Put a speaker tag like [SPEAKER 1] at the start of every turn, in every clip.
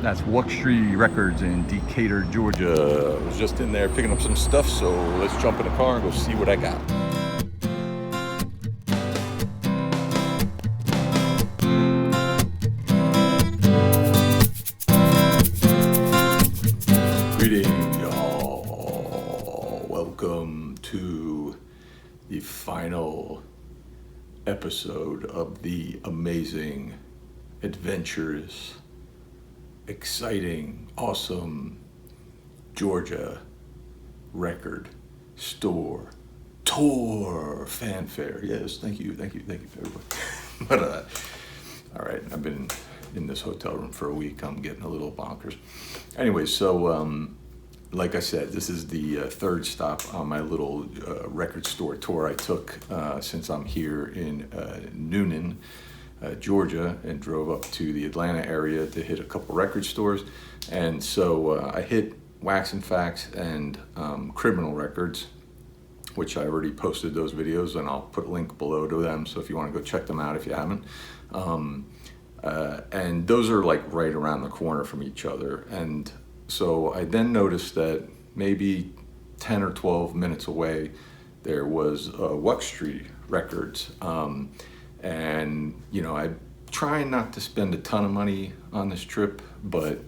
[SPEAKER 1] That's Wuxtry Records in Decatur, Georgia. I was just in there picking up some stuff, so let's jump in the car and go see what I got. Greetings, y'all. Welcome to the final episode of the amazing, adventurous, exciting, awesome Georgia record store tour fanfare. Yes, thank you for everybody. But all right, I've been in this hotel room for a week. I'm getting a little bonkers. Anyway, so like I said, this is the third stop on my little record store tour I took since I'm here in Noonan, Georgia, and drove up to the Atlanta area to hit a couple record stores. And so I hit Wax and Facts and Criminal Records, which I already posted those videos, and I'll put a link below to them, so if you want to go check them out if you haven't. And those are like right around the corner from each other. And so I then noticed that maybe 10 or 12 minutes away there was Wuxtry Records. And, you know, I'm trying not to spend a ton of money on this trip, but,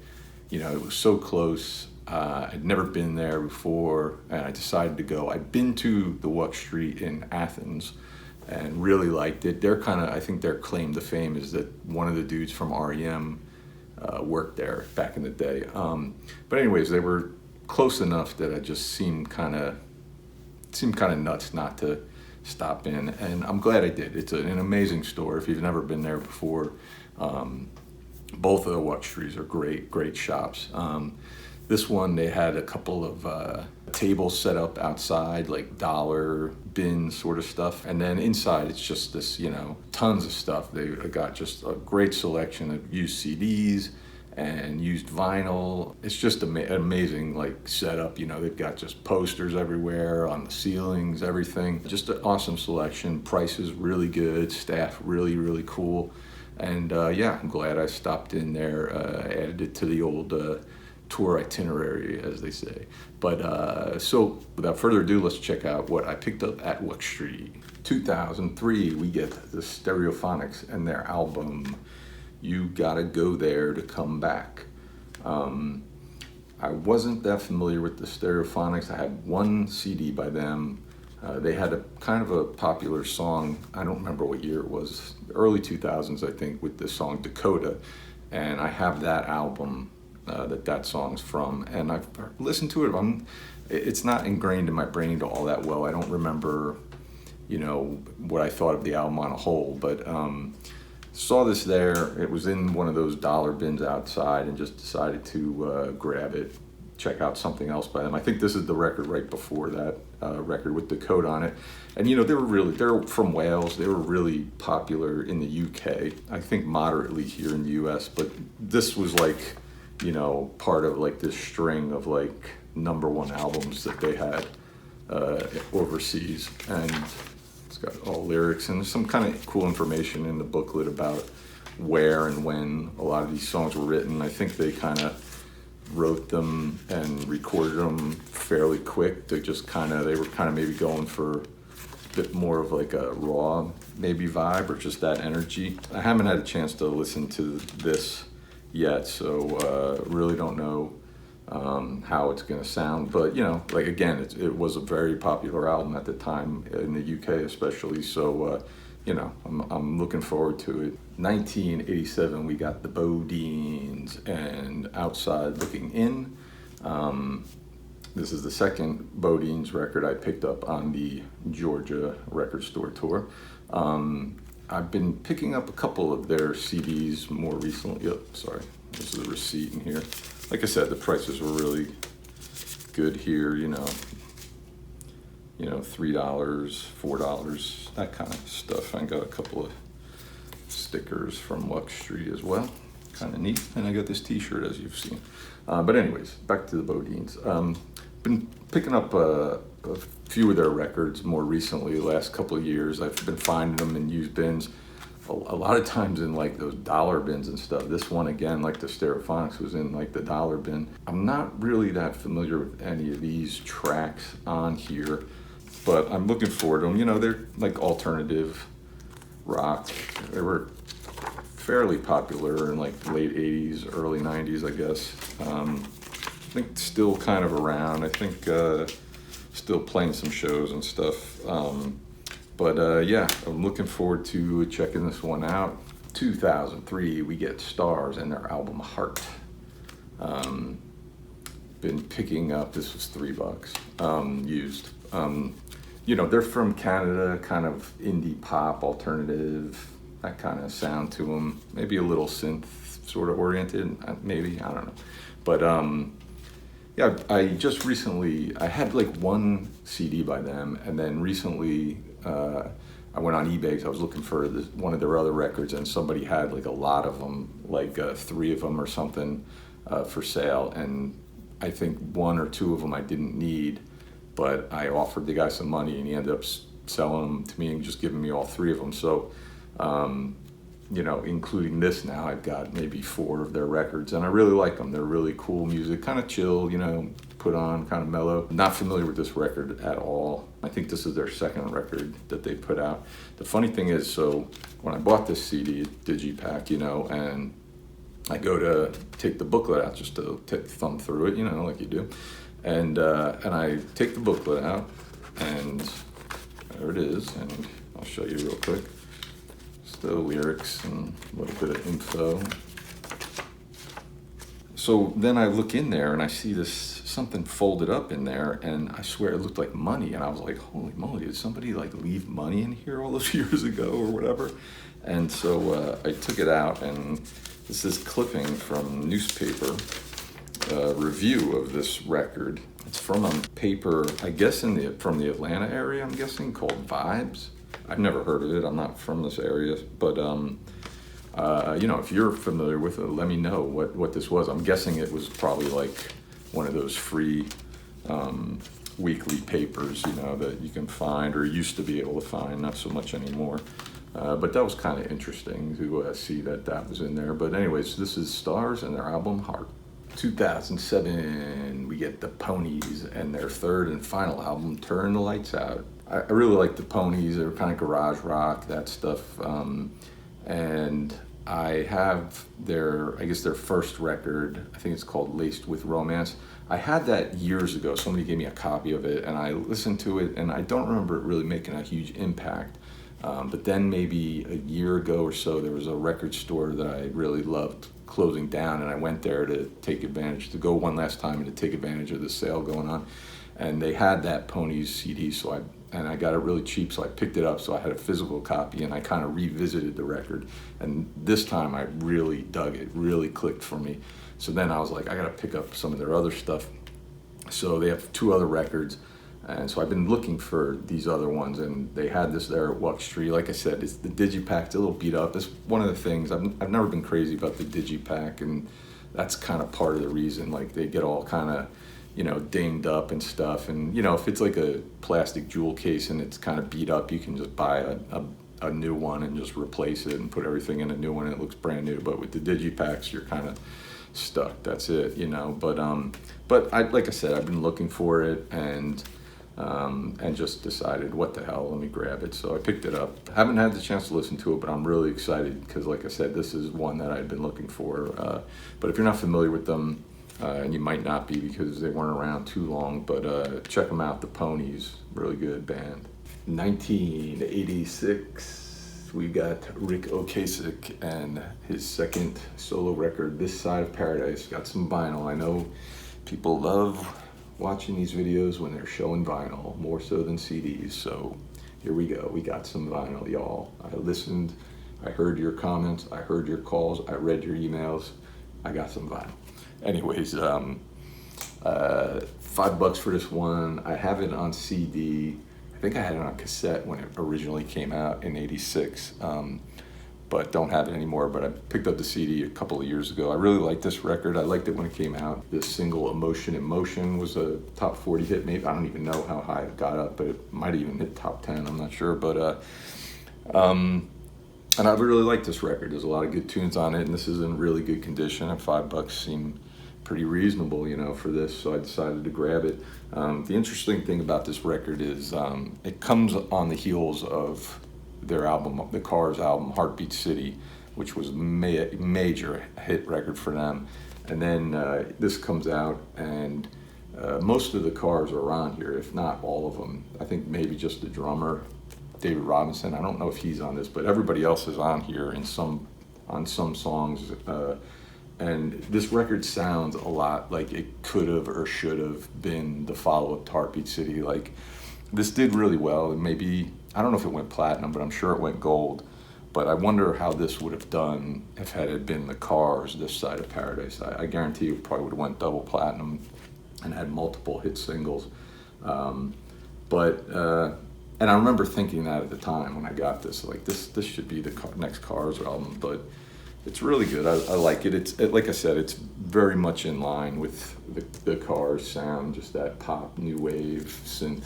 [SPEAKER 1] you know, it was so close. I'd never been there before, and I decided to go. I'd been to the Wuxtry in Athens and really liked it. They're I think their claim to fame is that one of the dudes from REM worked there back in the day. But anyways, they were close enough that I just seemed kind of nuts not to stop in, and I'm glad I did. It's an amazing store if you've never been there before. Both of the Wuxtrys are great shops. This one, they had a couple of tables set up outside, like dollar bin sort of stuff, and then inside it's just this, you know, tons of stuff. They got just a great selection of used CDs and used vinyl. It's just an amazing like setup. You know, they've got just posters everywhere on the ceilings, everything. Just an awesome selection. Prices really good. Staff really cool. And yeah, I'm glad I stopped in there. Added it to the old tour itinerary, as they say. But so without further ado, let's check out what I picked up at Wuxtry. 2003, we get the Stereophonics and their album You Gotta Go There to Come Back. I wasn't that familiar with the Stereophonics. I had one CD by them. They had a kind of a popular song, I don't remember what year it was, early 2000s I think, with the song Dakota, and I have that album that song's from, and I've listened to it. It's not ingrained in my brain all that well. I don't remember, you know, what I thought of the album on a whole, but saw this there. It was in one of those dollar bins outside, and just decided to grab it, check out something else by them. I think this is the record right before that record with the coat on it. And you know, they're from Wales. They were really popular in the UK. I think moderately here in the US, but this was like, you know, part of like this string of like #1 albums that they had overseas. And it's got all lyrics and some kind of cool information in the booklet about where and when a lot of these songs were written. I think they kind of wrote them and recorded them fairly quick to just they were kind of maybe going for a bit more of like a raw maybe vibe, or just that energy. I haven't had a chance to listen to this yet, so really don't know how it's going to sound. But you know, like again, it was a very popular album at the time in the UK especially, so you know, I'm looking forward to it. 1987, we got the Bodins and Outside Looking In. This is the second Bodins record I picked up on the Georgia record store tour. I've been picking up a couple of their CDs more recently. Sorry, this is a receipt in here. Like I said, the prices were really good here, you know, $3, $4, that kind of stuff. I got a couple of stickers from Wuxtry as well, kind of neat. And I got this t-shirt, as you've seen. But anyways, back to the Bodins. Been picking up a few of their records more recently, the last couple of years. I've been finding them in used bins. a lot of times in like those dollar bins and stuff. This one again, like the Stereophonics, was in like the dollar bin. I'm not really that familiar with any of these tracks on here, but I'm looking forward to them. You know, they're like alternative rock. They were fairly popular in like late 80s, early 90s, I guess. I think still kind of around. I think still playing some shows and stuff. But yeah, I'm looking forward to checking this one out. 2003, we get Stars and their album Heart. Been picking up, this was $3 used. You know, they're from Canada, kind of indie pop, alternative, that kind of sound to them. Maybe a little synth sort of oriented, maybe, I don't know. But yeah, I just recently, I had like one CD by them, and then recently I went on eBay because I was looking for one of their other records, and somebody had like a lot of them, like 3 of them or something for sale, and I think 1 or 2 of them I didn't need, but I offered the guy some money, and he ended up selling them to me and just giving me all 3 of them. So, you know, including this now, I've got maybe 4 of their records, and I really like them. They're really cool music, kind of chill, you know, put on, kind of mellow. Not familiar with this record at all. I think this is their 2nd record that they put out. The funny thing is, so when I bought this CD, Digipack, you know, and I go to take the booklet out just to thumb through it, you know, like you do. And I take the booklet out, and there it is, and I'll show you real quick. Just the lyrics and a little bit of info. So then I look in there and I see this something folded up in there, and I swear it looked like money, and I was like, holy moly, did somebody like leave money in here all those years ago or whatever? And so I took it out, and this is clipping from newspaper review of this record. It's from a paper, I guess from the Atlanta area, I'm guessing, called Vibes. I've never heard of it, I'm not from this area, but you know, if you're familiar with it, let me know what this was. I'm guessing it was probably like one of those free weekly papers, you know, that you can find, or used to be able to find, not so much anymore. But that was kind of interesting to see that was in there. But anyways, this is Stars and their album Heart. 2007, we get the Ponies and their 3rd and final album, Turn the Lights Out. I really like the Ponies. They're kind of garage rock, that stuff. And I have their 1st record, I think it's called Laced with Romance. I had that years ago. Somebody gave me a copy of it, and I listened to it, and I don't remember it really making a huge impact. But then maybe a year ago or so, there was a record store that I really loved closing down, and I went there to go one last time and to take advantage of the sale going on. And they had that Ponies CD, and I got it really cheap, so I picked it up, so I had a physical copy, and I kind of revisited the record. And this time I really dug it, really clicked for me. So then I was like, I gotta pick up some of their other stuff. So they have 2 other records, and so I've been looking for these other ones, and they had this there at Wuxtry. Like I said, it's the Digipack, it's a little beat up. It's one of the things, I've never been crazy about the Digipack, and that's kind of part of the reason. Like, they get all kind of, you know, dinged up and stuff, and you know, if it's like a plastic jewel case and it's kind of beat up, you can just buy a new one and just replace it and put everything in a new one and it looks brand new. But with the Digipacks, you're kind of stuck, that's it, you know. But like I said, I've been looking for it, and just decided, what the hell, let me grab it. So I picked it up. Haven't had the chance to listen to it, but I'm really excited because, like I said, this is one that I've been looking for. But if you're not familiar with them, and you might not be because they weren't around too long, but check them out, the Ponies, really good band. 1986, we got Rick Ocasek and his 2nd solo record, This Side of Paradise. Got some vinyl. I know people love watching these videos when they're showing vinyl, more so than CDs, so here we go. We got some vinyl, y'all. I listened, I heard your comments, I heard your calls, I read your emails, I got some vinyl. Anyways, $5 for this one. I have it on CD. I think I had it on cassette when it originally came out in '86, but don't have it anymore. But I picked up the CD a couple of years ago. I really liked this record. I liked it when it came out. This single, Emotion in Motion, was a top 40 hit. Maybe, I don't even know how high it got up, but it might have even hit top 10. I'm not sure. But And I really like this record. There's a lot of good tunes on it, and this is in really good condition, and $5 seemed pretty reasonable, you know, for this, so I decided to grab it. The interesting thing about this record is it comes on the heels of their album, the Cars album, Heartbeat City, which was a major hit record for them. And then this comes out, and most of the Cars are on here, if not all of them. I think maybe just the drummer, David Robinson. I don't know if he's on this, but everybody else is on here on some songs. And this record sounds a lot like it could have or should have been the follow-up to Heartbeat City. Like, this did really well, and maybe, I don't know if it went platinum, but I'm sure it went gold. But I wonder how this would have done if it had been the Cars, This Side of Paradise. I guarantee it probably would have went double platinum and had multiple hit singles. And I remember thinking that at the time when I got this, like, this should be the next Cars album, but it's really good. I like it. Like I said, it's very much in line with the Cars sound, just that pop, new wave, synth,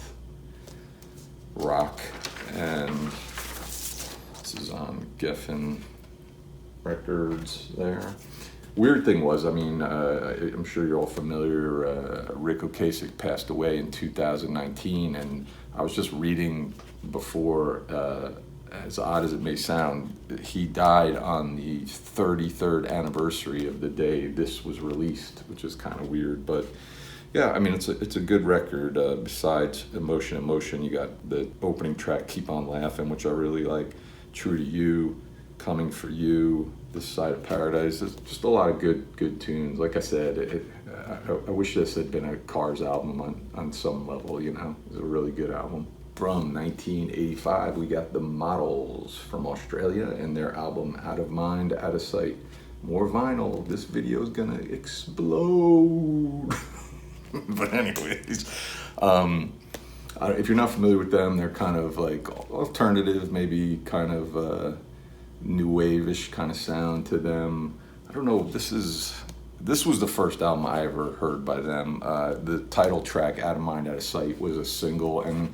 [SPEAKER 1] rock. And this is on Geffen Records there. Weird thing was, I mean, I'm sure you're all familiar, Rick Ocasek passed away in 2019, and I was just reading before, as odd as it may sound, he died on the 33rd anniversary of the day this was released, which is kind of weird. But yeah, I mean, it's a good record. Besides Emotion, you got the opening track, Keep On Laughing, which I really like, True to You, Coming for You, This Side of Paradise. There's just a lot of good tunes. Like I said, I wish this had been a Cars album on some level, you know. It's a really good album. From 1985, we got the Models from Australia and their album Out of Mind, Out of Sight. More vinyl. This video is gonna explode. But anyways, if you're not familiar with them, they're kind of like alternative, maybe kind of new wave-ish kind of sound to them. I don't know. This was the first album I ever heard by them. The title track, Out of Mind, Out of Sight, was a single and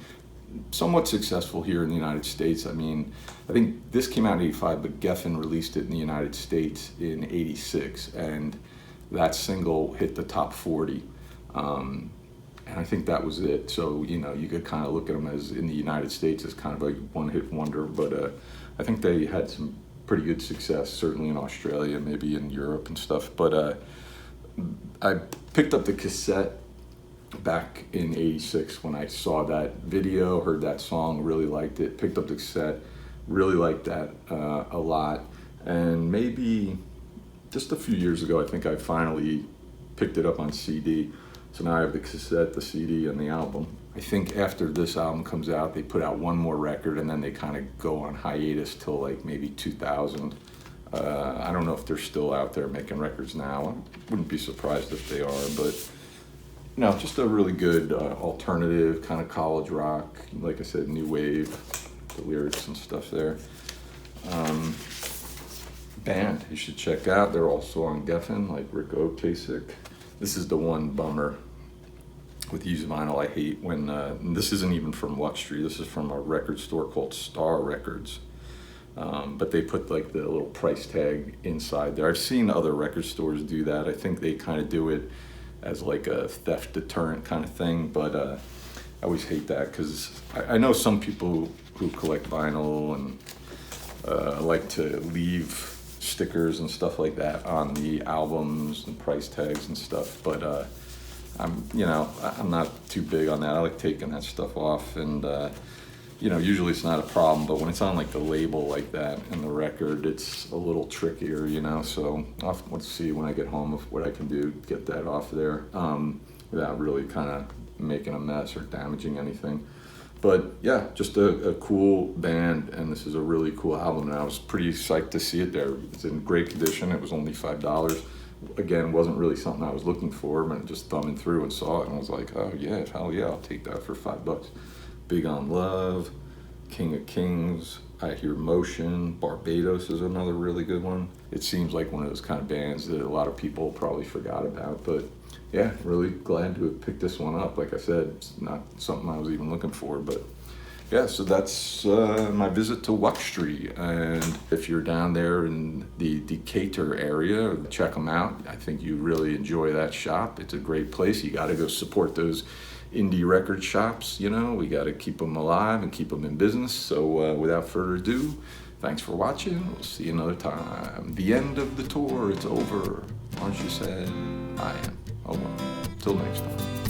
[SPEAKER 1] somewhat successful here in the United States. I mean, I think this came out in 85, but Geffen released it in the United States in 86, and that single hit the top 40. And I think that was it. So, you know, you could kind of look at them as, in the United States, as kind of a one-hit wonder, but I think they had some pretty good success, certainly in Australia, maybe in Europe and stuff. But I picked up the cassette back in 86 when I saw that video, heard that song, really liked it, picked up the cassette, really liked that a lot. And maybe just a few years ago, I think I finally picked it up on CD. So now I have the cassette, the CD, and the album. I think after this album comes out, they put out one more record, and then they kind of go on hiatus till like maybe 2000. I don't know if they're still out there making records now. I wouldn't be surprised if they are, but no, just a really good alternative kind of college rock. Like I said, new wave, the lyrics and stuff there. Band you should check out. They're also on Geffen, like Rick Ocasek. This is the one bummer with used vinyl I hate when, this isn't even from Wuxtry, this is from a record store called Star Records. But they put like the little price tag inside there. I've seen other record stores do that. I think they kind of do it as like a theft deterrent kind of thing, but I always hate that because I know some people who collect vinyl and like to leave stickers and stuff like that on the albums and price tags and stuff, but I'm not too big on that. I like taking that stuff off, and usually it's not a problem, but when it's on like the label like that and the record, it's a little trickier, so let's see when I get home of what I can do to get that off there without really kind of making a mess or damaging anything. But yeah, just a cool band, and this is a really cool album, and I was pretty psyched to see it there. It's in great condition. It was only $5. Again, wasn't really something I was looking for, but just thumbing through and saw it, and I was like, oh yeah, hell yeah, I'll take that for $5. Big on Love, King of Kings, I Hear Motion, Barbados is another really good one. It seems like one of those kind of bands that a lot of people probably forgot about, but yeah, really glad to have picked this one up. Like I said, it's not something I was even looking for, but Yeah, so that's my visit to Wuxtry. And if you're down there in the Decatur area, check them out. I think you really enjoy that shop. It's a great place. You got to go support those indie record shops. You know, we got to keep them alive and keep them in business. So without further ado, thanks for watching. We'll see you another time. The end of the tour, it's over. Aren't you sad? I am. Oh well. Till next time.